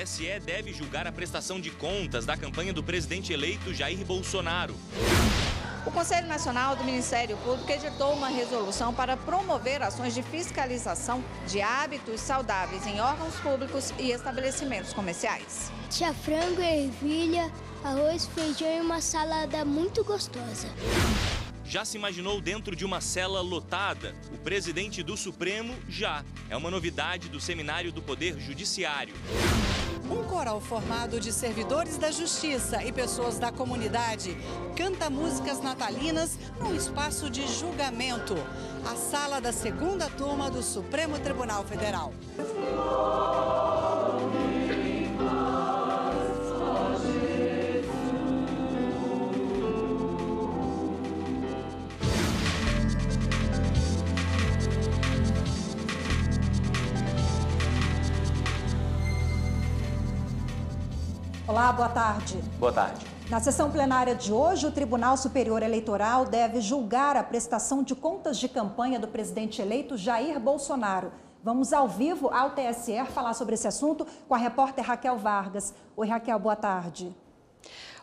TSE deve julgar a prestação de contas da campanha do presidente eleito Jair Bolsonaro. O Conselho Nacional do Ministério Público editou uma resolução para promover ações de fiscalização de hábitos saudáveis em órgãos públicos e estabelecimentos comerciais. Tinha frango, ervilha, arroz, feijão e uma salada muito gostosa. Já se imaginou dentro de uma cela lotada? O presidente do Supremo já. É uma novidade do Seminário do Poder Judiciário. Um coral formado de servidores da Justiça e pessoas da comunidade canta músicas natalinas num espaço de julgamento, a sala da segunda turma do Supremo Tribunal Federal. Olá, boa tarde. Boa tarde. Na sessão plenária de hoje, o Tribunal Superior Eleitoral deve julgar a prestação de contas de campanha do presidente eleito Jair Bolsonaro. Vamos ao vivo ao TSE falar sobre esse assunto com a repórter Raquel Vargas. Oi, Raquel, boa tarde.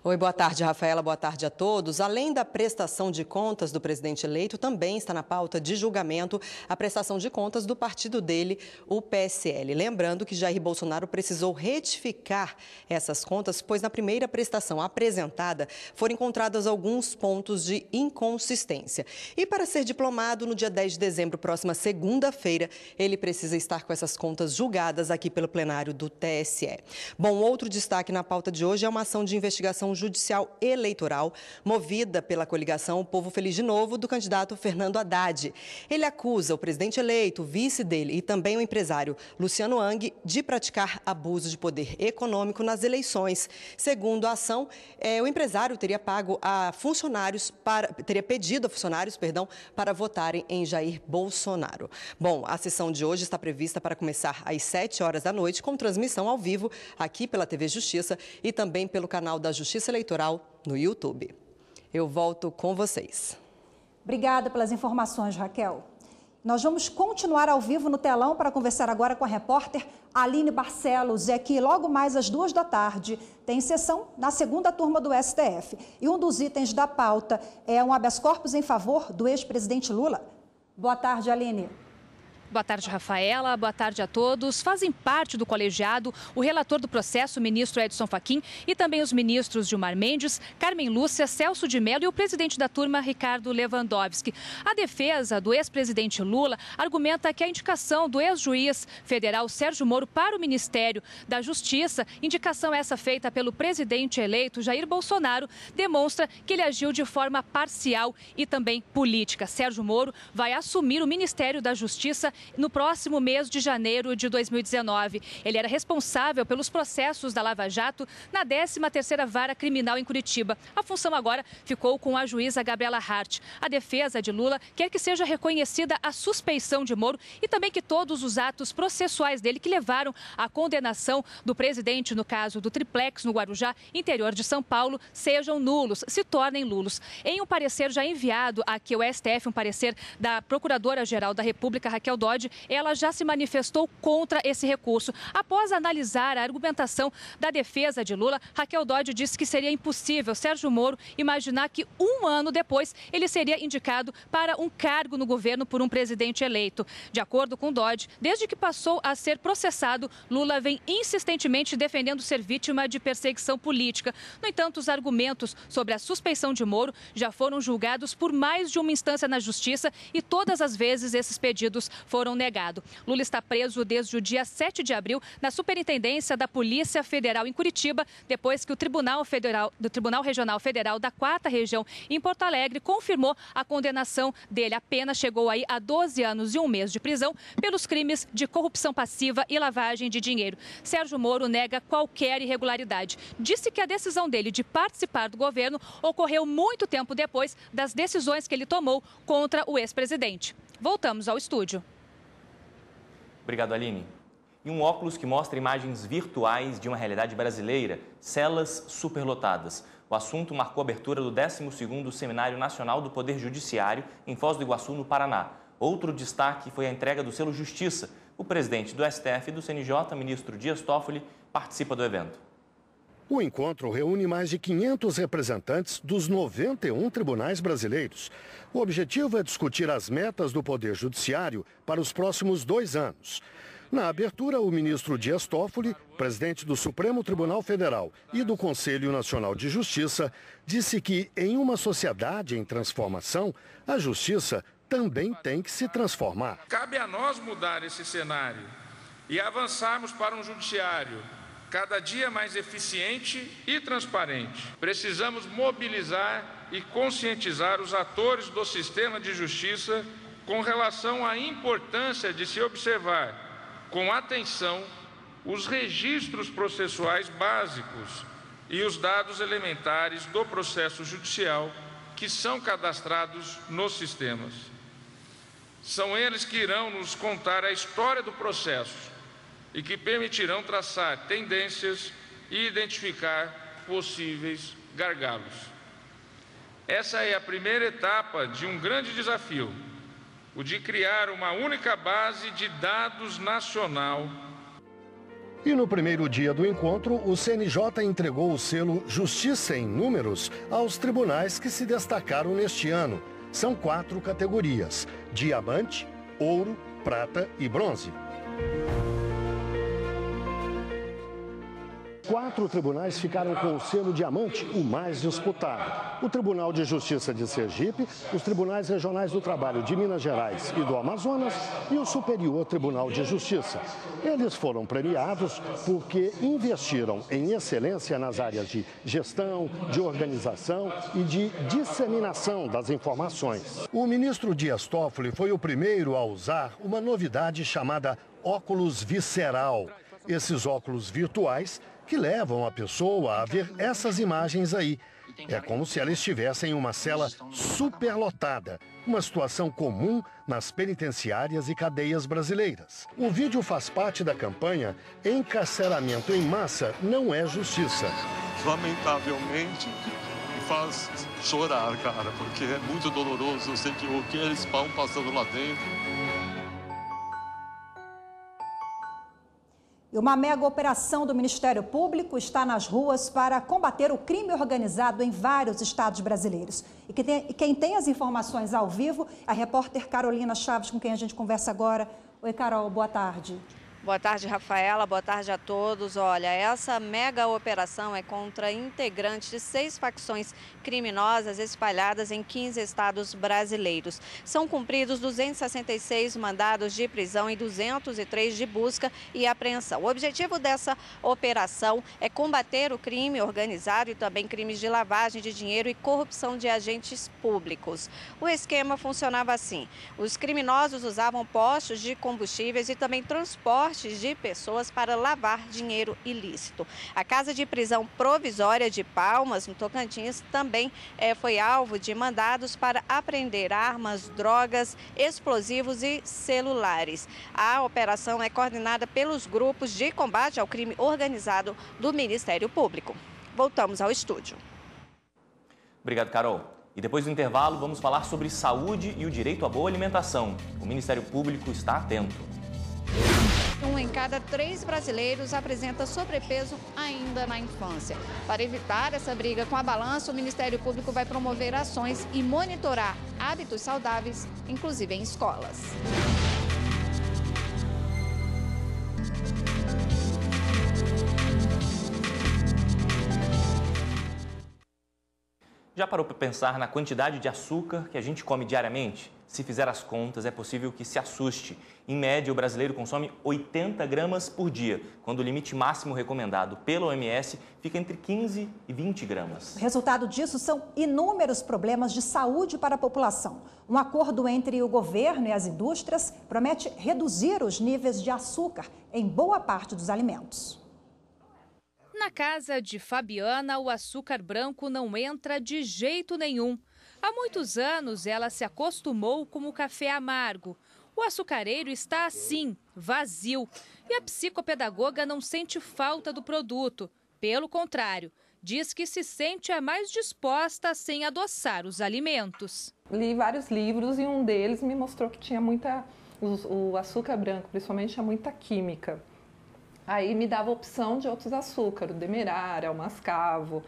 Oi, boa tarde, Rafaela. Boa tarde a todos. Além da prestação de contas do presidente eleito, também está na pauta de julgamento a prestação de contas do partido dele, o PSL. Lembrando que Jair Bolsonaro precisou retificar essas contas, pois na primeira prestação apresentada foram encontrados alguns pontos de inconsistência. E para ser diplomado, no dia 10 de dezembro, próxima segunda-feira, ele precisa estar com essas contas julgadas aqui pelo plenário do TSE. Bom, outro destaque na pauta de hoje é uma ação de investigação judicial eleitoral movida pela coligação O Povo Feliz de Novo do candidato Fernando Haddad. Ele acusa o presidente eleito, o vice dele e também o empresário Luciano Hang de praticar abuso de poder econômico nas eleições. Segundo a ação, o empresário teria pedido a funcionários, para votarem em Jair Bolsonaro. Bom, a sessão de hoje está prevista para começar às 7 horas da noite, com transmissão ao vivo aqui pela TV Justiça e também pelo canal da Justiça Eleitoral no YouTube. Eu volto com vocês. Obrigada pelas informações, Raquel. Nós vamos continuar ao vivo no telão para conversar agora com a repórter Aline Barcelos. É que logo mais às 2 da tarde tem sessão na segunda turma do STF. E um dos itens da pauta é um habeas corpus em favor do ex-presidente Lula. Boa tarde, Aline. Boa tarde, Rafaela. Boa tarde a todos. Fazem parte do colegiado o relator do processo, o ministro Edson Fachin, e também os ministros Gilmar Mendes, Carmen Lúcia, Celso de Mello e o presidente da turma, Ricardo Lewandowski. A defesa do ex-presidente Lula argumenta que a indicação do ex-juiz federal Sérgio Moro para o Ministério da Justiça, indicação essa feita pelo presidente eleito Jair Bolsonaro, demonstra que ele agiu de forma parcial e também política. Sérgio Moro vai assumir o Ministério da Justiça no próximo mês de janeiro de 2019. Ele era responsável pelos processos da Lava Jato na 13ª Vara Criminal em Curitiba. A função agora ficou com a juíza Gabriela Hart. A defesa de Lula quer que seja reconhecida a suspeição de Moro e também que todos os atos processuais dele que levaram à condenação do presidente, no caso do triplex no Guarujá, interior de São Paulo, sejam nulos, se tornem nulos. Em um parecer já enviado aqui ao STF, um parecer da Procuradora-Geral da República, Raquel Dodge, ela já se manifestou contra esse recurso. Após analisar a argumentação da defesa de Lula, Raquel Dodge disse que seria impossível Sérgio Moro imaginar que um ano depois ele seria indicado para um cargo no governo por um presidente eleito. De acordo com Dodge, desde que passou a ser processado, Lula vem insistentemente defendendo ser vítima de perseguição política. No entanto, os argumentos sobre a suspeição de Moro já foram julgados por mais de uma instância na Justiça e todas as vezes esses pedidos foram negados. Lula está preso desde o dia 7 de abril na Superintendência da Polícia Federal em Curitiba, depois que o Tribunal Regional Federal da 4ª Região em Porto Alegre confirmou a condenação dele. A pena chegou aí a 12 anos e 1 mês de prisão pelos crimes de corrupção passiva e lavagem de dinheiro. Sérgio Moro nega qualquer irregularidade. Disse que a decisão dele de participar do governo ocorreu muito tempo depois das decisões que ele tomou contra o ex-presidente. Voltamos ao estúdio. Obrigado, Aline. E um óculos que mostra imagens virtuais de uma realidade brasileira, celas superlotadas. O assunto marcou a abertura do 12º Seminário Nacional do Poder Judiciário em Foz do Iguaçu, no Paraná. Outro destaque foi a entrega do selo Justiça. O presidente do STF e do CNJ, ministro Dias Toffoli, participa do evento. O encontro reúne mais de 500 representantes dos 91 tribunais brasileiros. O objetivo é discutir as metas do Poder Judiciário para os próximos 2 anos. Na abertura, o ministro Dias Toffoli, presidente do Supremo Tribunal Federal e do Conselho Nacional de Justiça, disse que, em uma sociedade em transformação, a justiça também tem que se transformar. Cabe a nós mudar esse cenário e avançarmos para um judiciário cada dia mais eficiente e transparente. Precisamos mobilizar e conscientizar os atores do sistema de justiça com relação à importância de se observar com atenção os registros processuais básicos e os dados elementares do processo judicial que são cadastrados nos sistemas. São eles que irão nos contar a história do processo e que permitirão traçar tendências e identificar possíveis gargalos. Essa é a primeira etapa de um grande desafio, o de criar uma única base de dados nacional. E no primeiro dia do encontro, o CNJ entregou o selo Justiça em Números aos tribunais que se destacaram neste ano. São 4 categorias: diamante, ouro, prata e bronze. 4 tribunais ficaram com o selo diamante, o mais disputado. O Tribunal de Justiça de Sergipe, os Tribunais Regionais do Trabalho de Minas Gerais e do Amazonas e o Superior Tribunal de Justiça. Eles foram premiados porque investiram em excelência nas áreas de gestão, de organização e de disseminação das informações. O ministro Dias Toffoli foi o primeiro a usar uma novidade chamada óculos visceral. Esses óculos virtuais que levam a pessoa a ver essas imagens aí. É como se ela estivesse em uma cela superlotada, uma situação comum nas penitenciárias e cadeias brasileiras. O vídeo faz parte da campanha Encarceramento em Massa Não é Justiça. Lamentavelmente, me faz chorar, cara, porque é muito doloroso. Eu sei que o que eles estão passando lá dentro. E uma mega operação do Ministério Público está nas ruas para combater o crime organizado em vários estados brasileiros. E quem tem as informações ao vivo, a repórter Carolina Chaves, com quem a gente conversa agora. Oi, Carol, boa tarde. Boa tarde, Rafaela. Boa tarde a todos. Olha, essa mega operação é contra integrantes de 6 facções criminosas espalhadas em 15 estados brasileiros. São cumpridos 266 mandados de prisão e 203 de busca e apreensão. O objetivo dessa operação é combater o crime organizado e também crimes de lavagem de dinheiro e corrupção de agentes públicos. O esquema funcionava assim: os criminosos usavam postos de combustíveis e também transporte de pessoas para lavar dinheiro ilícito. A Casa de Prisão Provisória de Palmas, no Tocantins, também foi alvo de mandados para apreender armas, drogas, explosivos e celulares. A operação é coordenada pelos grupos de combate ao crime organizado do Ministério Público. Voltamos ao estúdio. Obrigado, Carol. E depois do intervalo, vamos falar sobre saúde e o direito à boa alimentação. O Ministério Público está atento. 1 em cada 3 brasileiros apresenta sobrepeso ainda na infância. Para evitar essa briga com a balança, o Ministério Público vai promover ações e monitorar hábitos saudáveis, inclusive em escolas. Já parou para pensar na quantidade de açúcar que a gente come diariamente? Se fizer as contas, é possível que se assuste. Em média, o brasileiro consome 80 gramas por dia, quando o limite máximo recomendado pela OMS fica entre 15 e 20 gramas. O resultado disso são inúmeros problemas de saúde para a população. Um acordo entre o governo e as indústrias promete reduzir os níveis de açúcar em boa parte dos alimentos. Na casa de Fabiana, o açúcar branco não entra de jeito nenhum. Há muitos anos, ela se acostumou com o café amargo. O açucareiro está assim, vazio. E a psicopedagoga não sente falta do produto. Pelo contrário, diz que se sente a mais disposta sem adoçar os alimentos. Li vários livros e um deles me mostrou que tinha o açúcar branco, principalmente, tinha muita química. Aí me dava opção de outros açúcares, o demerara, o mascavo.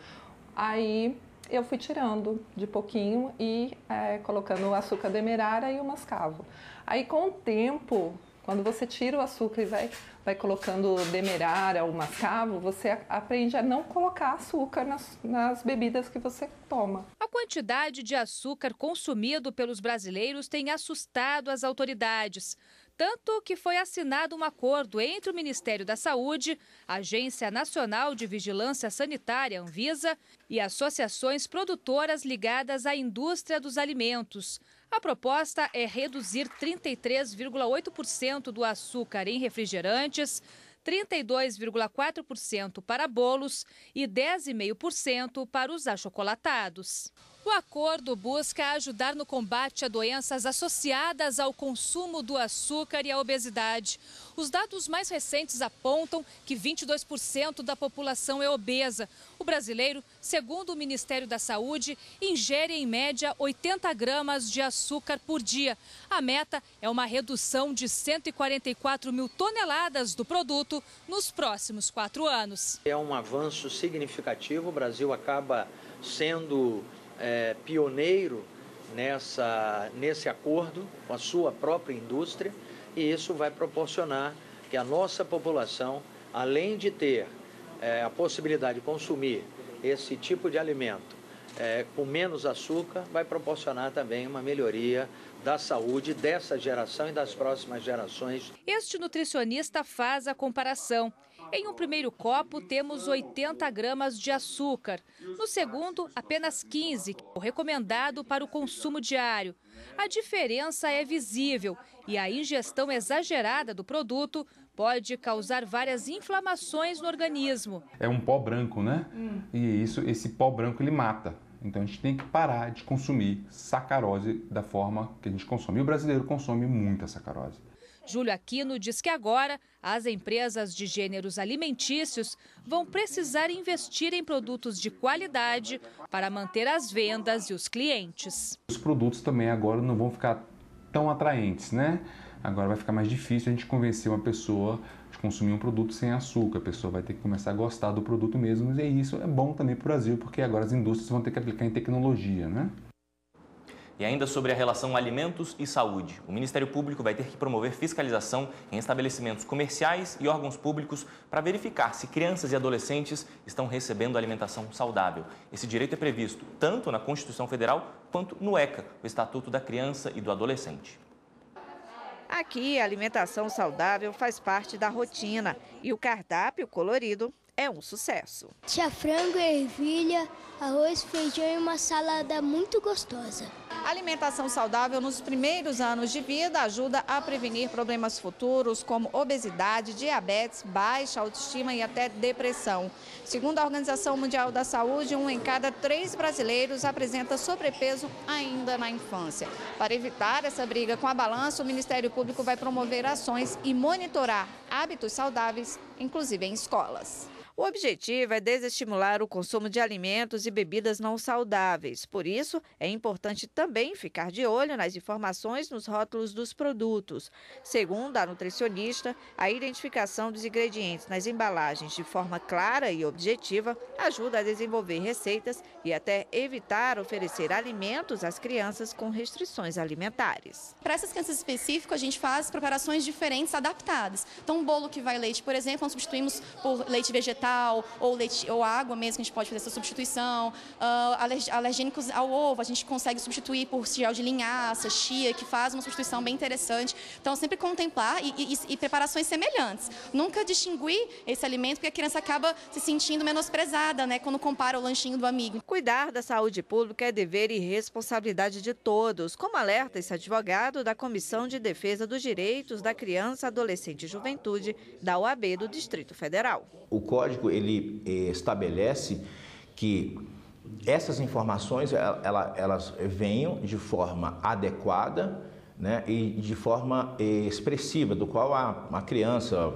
Aí eu fui tirando de pouquinho e colocando o açúcar demerara e o mascavo. Aí com o tempo, quando você tira o açúcar e vai colocando o demerara, o mascavo, você aprende a não colocar açúcar nas bebidas que você toma. A quantidade de açúcar consumido pelos brasileiros tem assustado as autoridades. Tanto que foi assinado um acordo entre o Ministério da Saúde, a Agência Nacional de Vigilância Sanitária, Anvisa, e associações produtoras ligadas à indústria dos alimentos. A proposta é reduzir 33,8% do açúcar em refrigerantes, 32,4% para bolos e 10,5% para os achocolatados. O acordo busca ajudar no combate a doenças associadas ao consumo do açúcar e à obesidade. Os dados mais recentes apontam que 22% da população é obesa. O brasileiro, segundo o Ministério da Saúde, ingere em média 80 gramas de açúcar por dia. A meta é uma redução de 144 mil toneladas do produto nos próximos 4 anos. É um avanço significativo. O Brasil acaba sendo pioneiro nesse acordo com a sua própria indústria, e isso vai proporcionar que a nossa população, além de ter a possibilidade de consumir esse tipo de alimento com menos açúcar, vai proporcionar também uma melhoria da saúde dessa geração e das próximas gerações. Este nutricionista faz a comparação. Em um primeiro copo, temos 80 gramas de açúcar. No segundo, apenas 15, o recomendado para o consumo diário. A diferença é visível e a ingestão exagerada do produto pode causar várias inflamações no organismo. É um pó branco, né? E esse pó branco ele mata. Então a gente tem que parar de consumir sacarose da forma que a gente consome. E o brasileiro consome muita sacarose. Júlio Aquino diz que agora as empresas de gêneros alimentícios vão precisar investir em produtos de qualidade para manter as vendas e os clientes. Os produtos também agora não vão ficar tão atraentes, né? Agora vai ficar mais difícil a gente convencer uma pessoa de consumir um produto sem açúcar. A pessoa vai ter que começar a gostar do produto mesmo. E isso é bom também para o Brasil, porque agora as indústrias vão ter que aplicar em tecnologia, né? E ainda sobre a relação alimentos e saúde, o Ministério Público vai ter que promover fiscalização em estabelecimentos comerciais e órgãos públicos para verificar se crianças e adolescentes estão recebendo alimentação saudável. Esse direito é previsto tanto na Constituição Federal quanto no ECA, o Estatuto da Criança e do Adolescente. Aqui, a alimentação saudável faz parte da rotina e o cardápio colorido é um sucesso. Tinha frango, ervilha, arroz, feijão e uma salada muito gostosa. A alimentação saudável nos primeiros anos de vida ajuda a prevenir problemas futuros como obesidade, diabetes, baixa autoestima e até depressão. Segundo a Organização Mundial da Saúde, 1 em cada 3 brasileiros apresenta sobrepeso ainda na infância. Para evitar essa briga com a balança, o Ministério Público vai promover ações e monitorar hábitos saudáveis, inclusive em escolas. O objetivo é desestimular o consumo de alimentos e bebidas não saudáveis. Por isso, é importante também ficar de olho nas informações nos rótulos dos produtos. Segundo a nutricionista, a identificação dos ingredientes nas embalagens de forma clara e objetiva ajuda a desenvolver receitas e até evitar oferecer alimentos às crianças com restrições alimentares. Para essas crianças específicas, a gente faz preparações diferentes, adaptadas. Então, um bolo que vai leite, por exemplo, nós substituímos por leite vegetal, ou água mesmo, que a gente pode fazer essa substituição. Alergênicos ao ovo, a gente consegue substituir por gel de linhaça, chia, que faz uma substituição bem interessante. Então, sempre contemplar e preparações semelhantes. Nunca distinguir esse alimento, porque a criança acaba se sentindo menosprezada, né, quando compara o lanchinho do amigo. Cuidar da saúde pública é dever e responsabilidade de todos, como alerta esse advogado da Comissão de Defesa dos Direitos da Criança, Adolescente e Juventude da OAB do Distrito Federal. O código ele estabelece que essas informações elas venham de forma adequada, né, e de forma expressiva, do qual a criança,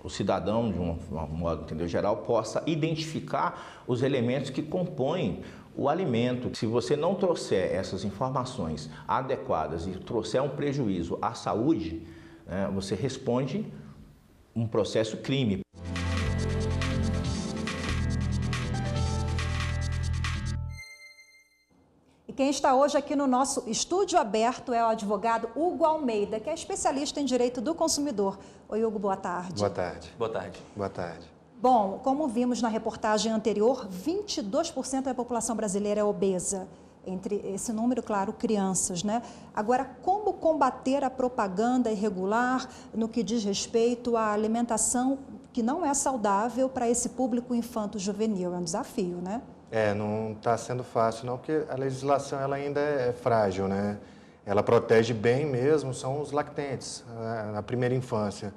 o cidadão, de um modo geral, possa identificar os elementos que compõem o alimento. Se você não trouxer essas informações adequadas e trouxer um prejuízo à saúde, né, você responde um processo crime. E quem está hoje aqui no nosso estúdio aberto é o advogado Hugo Almeida, que é especialista em direito do consumidor. Oi, Hugo, boa tarde. Boa tarde. Boa tarde. Boa tarde. Bom, como vimos na reportagem anterior, 22% da população brasileira é obesa. Entre esse número, claro, crianças, né? Agora, como combater a propaganda irregular no que diz respeito à alimentação que não é saudável para esse público infanto-juvenil? É um desafio, né? Não está sendo fácil não, porque a legislação ela ainda é frágil, né? Ela protege bem mesmo, são os lactentes, na primeira infância.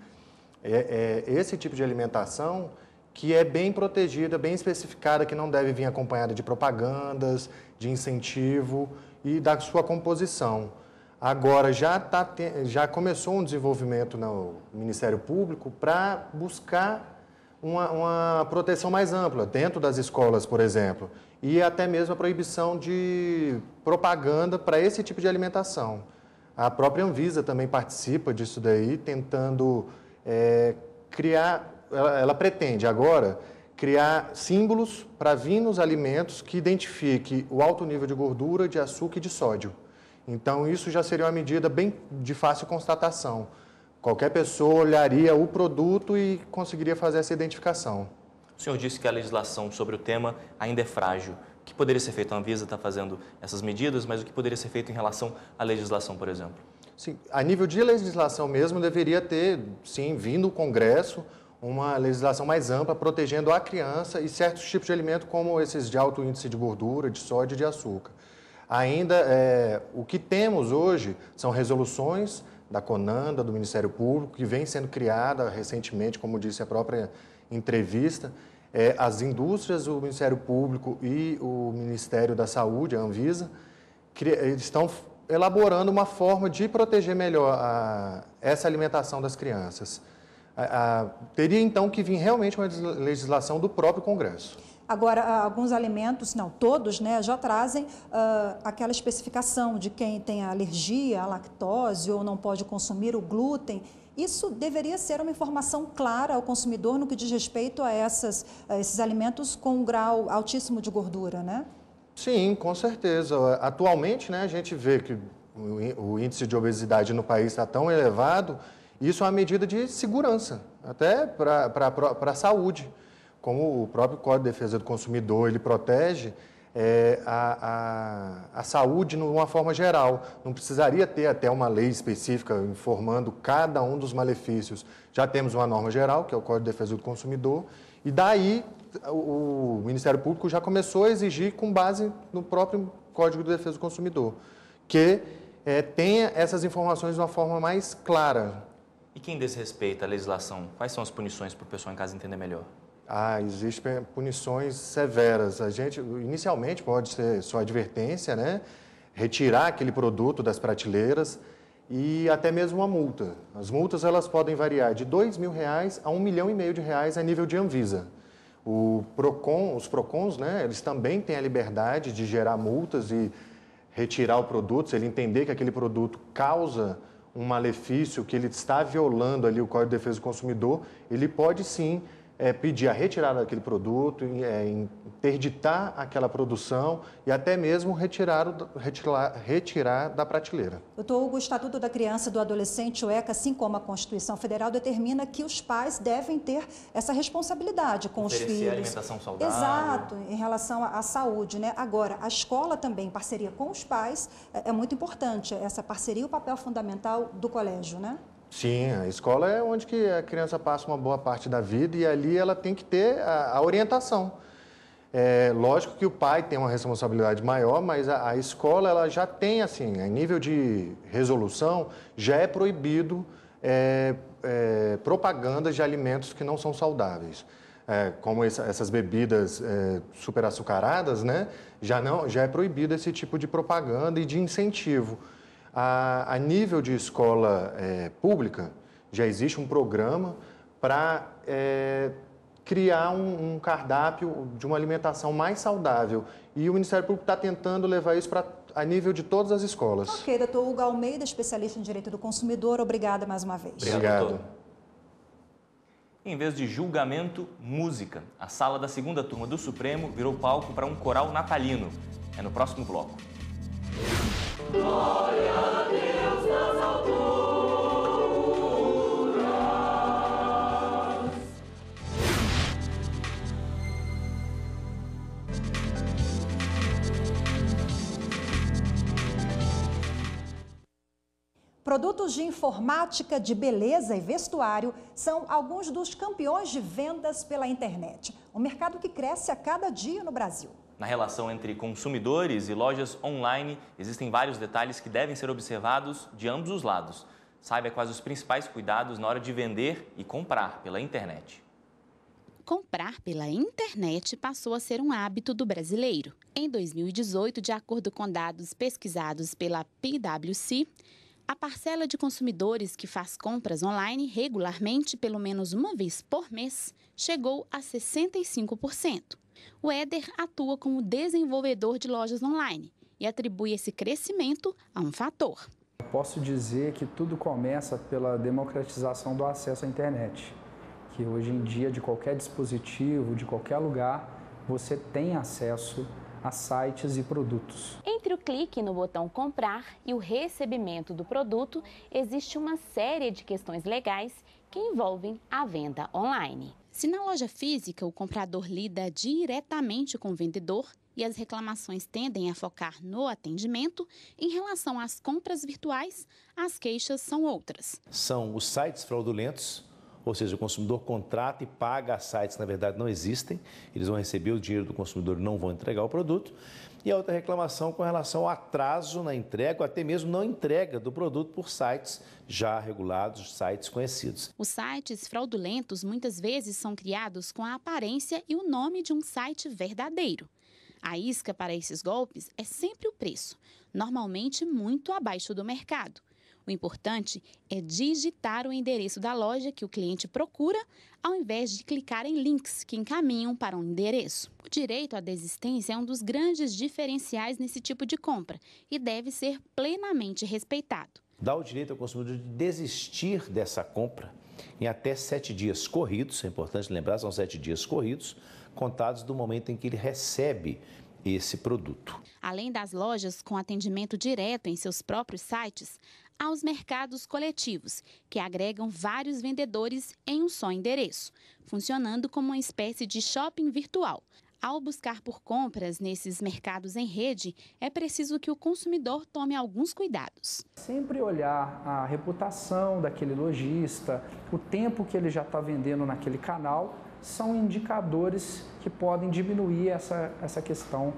Esse tipo de alimentação que é bem protegida, bem especificada, que não deve vir acompanhada de propagandas, de incentivo e da sua composição. Agora, já começou um desenvolvimento no Ministério Público para buscar uma proteção mais ampla, dentro das escolas, por exemplo, e até mesmo a proibição de propaganda para esse tipo de alimentação. A própria Anvisa também participa disso daí, tentando criar, ela pretende agora criar símbolos para vir nos alimentos que identifique o alto nível de gordura, de açúcar e de sódio. Então, isso já seria uma medida bem de fácil constatação. Qualquer pessoa olharia o produto e conseguiria fazer essa identificação. O senhor disse que a legislação sobre o tema ainda é frágil. O que poderia ser feito? A Anvisa está fazendo essas medidas, mas o que poderia ser feito em relação à legislação, por exemplo? Sim, a nível de legislação mesmo, deveria ter, sim, vindo o Congresso, uma legislação mais ampla, protegendo a criança e certos tipos de alimento, como esses de alto índice de gordura, de sódio e de açúcar. Ainda, o que temos hoje são resoluções da CONANDA, do Ministério Público, que vem sendo criada recentemente, como disse a própria entrevista. As indústrias, o Ministério Público e o Ministério da Saúde, a Anvisa, estão elaborando uma forma de proteger melhor essa alimentação das crianças. Teria, então, que vir realmente uma legislação do próprio Congresso. Agora, alguns alimentos, não todos, né, já trazem aquela especificação de quem tem alergia à lactose ou não pode consumir o glúten. Isso deveria ser uma informação clara ao consumidor no que diz respeito a esses alimentos com um grau altíssimo de gordura, né? Sim, com certeza. Atualmente, né, a gente vê que o índice de obesidade no país está tão elevado, isso é uma medida de segurança, até para a saúde. Como o próprio Código de Defesa do Consumidor, ele protege a saúde de uma forma geral. Não precisaria ter até uma lei específica informando cada um dos malefícios. Já temos uma norma geral, que é o Código de Defesa do Consumidor, e daí o Ministério Público já começou a exigir, com base no próprio Código de Defesa do Consumidor, que tenha essas informações de uma forma mais clara. E quem desrespeita a legislação? Quais são as punições para o pessoal em casa entender melhor? Existem punições severas. A gente, inicialmente, pode ser só advertência, né? Retirar aquele produto das prateleiras e até mesmo uma multa. As multas elas podem variar de R$2.000 a R$1,5 milhão a nível de Anvisa. Os PROCONs, né? Eles também têm a liberdade de gerar multas e retirar o produto, se ele entender que aquele produto causa um malefício, que ele está violando ali o Código de Defesa do Consumidor, ele pode sim pedir a retirada daquele produto, interditar aquela produção e até mesmo retirar da prateleira. Doutor Hugo, o Estatuto da Criança e do Adolescente, o ECA, assim como a Constituição Federal, determina que os pais devem ter essa responsabilidade com os filhos. Alimentação saudável. Exato, em relação à saúde, né? Agora, a escola também, em parceria com os pais, é muito importante essa parceria e o papel fundamental do colégio, né? Sim, a escola é onde que a criança passa uma boa parte da vida e ali ela tem que ter a orientação. Lógico que o pai tem uma responsabilidade maior, mas a escola ela já tem, assim, a nível de resolução, já é proibido propagandas de alimentos que não são saudáveis. Como essas bebidas super açucaradas, né? Já é proibido esse tipo de propaganda e de incentivo. A nível de escola pública, já existe um programa para criar um cardápio de uma alimentação mais saudável. E o Ministério Público está tentando levar isso a nível de todas as escolas. Ok, doutor Hugo Almeida, especialista em Direito do Consumidor, obrigada mais uma vez. Obrigado. Em vez de julgamento, música. A sala da segunda turma do Supremo virou palco para um coral natalino. É no próximo bloco. Glória a Deus nas alturas. Produtos de informática, de beleza e vestuário são alguns dos campeões de vendas pela internet. Um mercado que cresce a cada dia no Brasil. Na relação entre consumidores e lojas online, existem vários detalhes que devem ser observados de ambos os lados. Saiba quais os principais cuidados na hora de vender e comprar pela internet. Comprar pela internet passou a ser um hábito do brasileiro. Em 2018, de acordo com dados pesquisados pela PwC, a parcela de consumidores que faz compras online regularmente, pelo menos uma vez por mês, chegou a 65%. O Éder atua como desenvolvedor de lojas online e atribui esse crescimento a um fator. Posso dizer que tudo começa pela democratização do acesso à internet, que hoje em dia, de qualquer dispositivo, de qualquer lugar, você tem acesso a sites e produtos. Entre o clique no botão comprar e o recebimento do produto, existe uma série de questões legais que envolvem a venda online. Se na loja física o comprador lida diretamente com o vendedor e as reclamações tendem a focar no atendimento, em relação às compras virtuais, as queixas são outras. São os sites fraudulentos. Ou seja, o consumidor contrata e paga a sites que, na verdade, não existem. Eles vão receber o dinheiro do consumidor e não vão entregar o produto. E a outra reclamação com relação ao atraso na entrega, ou até mesmo não entrega do produto por sites já regulados, sites conhecidos. Os sites fraudulentos muitas vezes são criados com a aparência e o nome de um site verdadeiro. A isca para esses golpes é sempre o preço, normalmente muito abaixo do mercado. O importante é digitar o endereço da loja que o cliente procura, ao invés de clicar em links que encaminham para um endereço. O direito à desistência é um dos grandes diferenciais nesse tipo de compra e deve ser plenamente respeitado. Dá o direito ao consumidor de desistir dessa compra em até 7 dias corridos, é importante lembrar, são 7 dias corridos, contados do momento em que ele recebe esse produto. Além das lojas com atendimento direto em seus próprios sites, há os mercados coletivos, que agregam vários vendedores em um só endereço, funcionando como uma espécie de shopping virtual. Ao buscar por compras nesses mercados em rede, é preciso que o consumidor tome alguns cuidados. Sempre olhar a reputação daquele lojista, o tempo que ele já está vendendo naquele canal, são indicadores que podem diminuir essa questão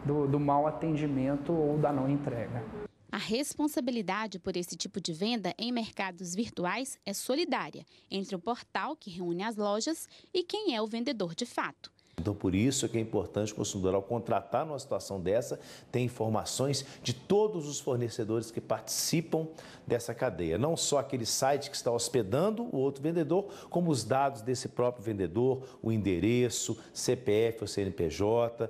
do mau atendimento ou da não entrega. A responsabilidade por esse tipo de venda em mercados virtuais é solidária entre o portal que reúne as lojas e quem é o vendedor de fato. Então, por isso é que é importante o consumidor, ao contratar numa situação dessa, ter informações de todos os fornecedores que participam dessa cadeia. Não só aquele site que está hospedando o outro vendedor, como os dados desse próprio vendedor, o endereço, CPF ou CNPJ.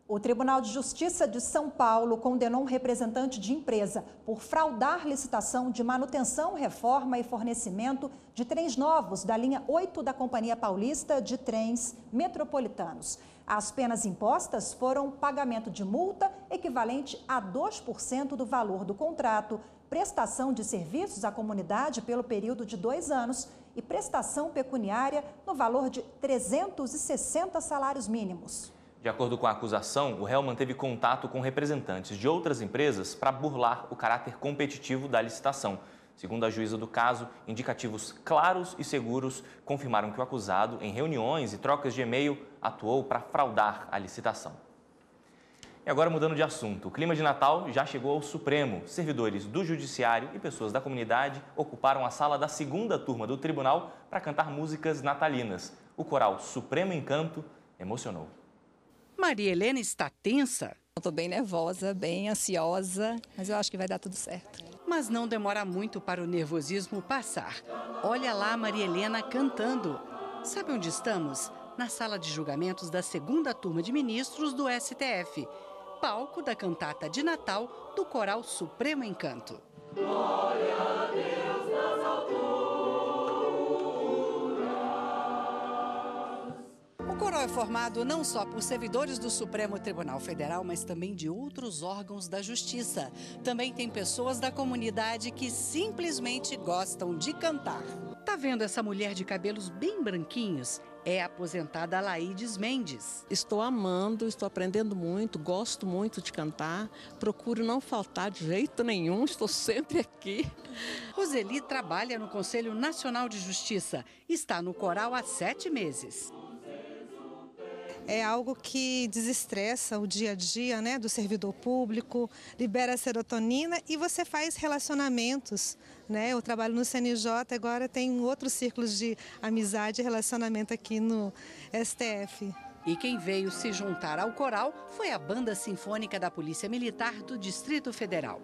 O Tribunal de Justiça de São Paulo condenou um representante de empresa por fraudar licitação de manutenção, reforma e fornecimento de trens novos da linha 8 da Companhia Paulista de Trens Metropolitanos. As penas impostas foram pagamento de multa equivalente a 2% do valor do contrato, prestação de serviços à comunidade pelo período de 2 anos e prestação pecuniária no valor de 360 salários mínimos. De acordo com a acusação, o réu manteve contato com representantes de outras empresas para burlar o caráter competitivo da licitação. Segundo a juíza do caso, indicativos claros e seguros confirmaram que o acusado, em reuniões e trocas de e-mail, atuou para fraudar a licitação. E agora, mudando de assunto, o clima de Natal já chegou ao Supremo. Servidores do Judiciário e pessoas da comunidade ocuparam a sala da segunda turma do tribunal para cantar músicas natalinas. O coral Supremo Encanto emocionou. Maria Helena está tensa. Estou bem nervosa, bem ansiosa, mas eu acho que vai dar tudo certo. Mas não demora muito para o nervosismo passar. Olha lá a Maria Helena cantando. Sabe onde estamos? Na sala de julgamentos da segunda turma de ministros do STF. Palco da cantata de Natal do coral Supremo Encanto. Glória a Deus nas alturas. coral é formado não só por servidores do Supremo Tribunal Federal, mas também de outros órgãos da Justiça. Também tem pessoas da comunidade que simplesmente gostam de cantar. Tá vendo essa mulher de cabelos bem branquinhos? É a aposentada Alaides Mendes. Estou amando, estou aprendendo muito, gosto muito de cantar, procuro não faltar de jeito nenhum, estou sempre aqui. Roseli trabalha no Conselho Nacional de Justiça, está no coral há 7 meses. É algo que desestressa o dia a dia, né, do servidor público, libera a serotonina e você faz relacionamentos, né? Eu trabalho no CNJ, agora tem outros círculos de amizade e relacionamento aqui no STF. E quem veio se juntar ao coral foi a Banda Sinfônica da Polícia Militar do Distrito Federal.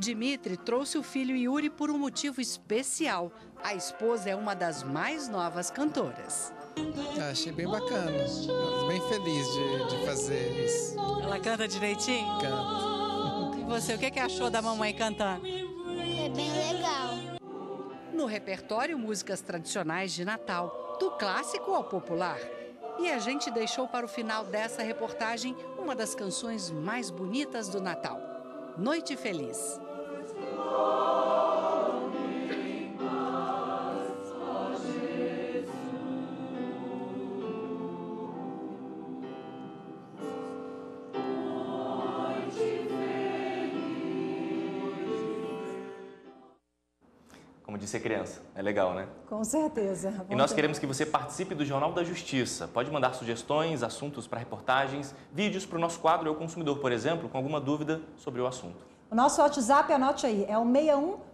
Dimitri trouxe o filho Yuri por um motivo especial. A esposa é uma das mais novas cantoras. Achei bem bacana, bem feliz de fazer isso. Ela canta direitinho? Canta. E você, o que achou da mamãe cantando? É bem legal. No repertório, músicas tradicionais de Natal, do clássico ao popular. E a gente deixou para o final dessa reportagem uma das canções mais bonitas do Natal, Noite Feliz. Como disse a criança, é legal, né? Com certeza. E nós queremos que você participe do Jornal da Justiça. Pode mandar sugestões, assuntos para reportagens, vídeos para o nosso quadro Eu Consumidor, por exemplo, com alguma dúvida sobre o assunto. O nosso WhatsApp, anote aí, é o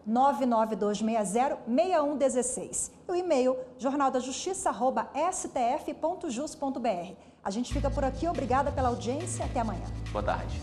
61-99260-6116. E o e-mail, jornaldajustiça@stf.jus.br. A gente fica por aqui, obrigada pela audiência, até amanhã. Boa tarde.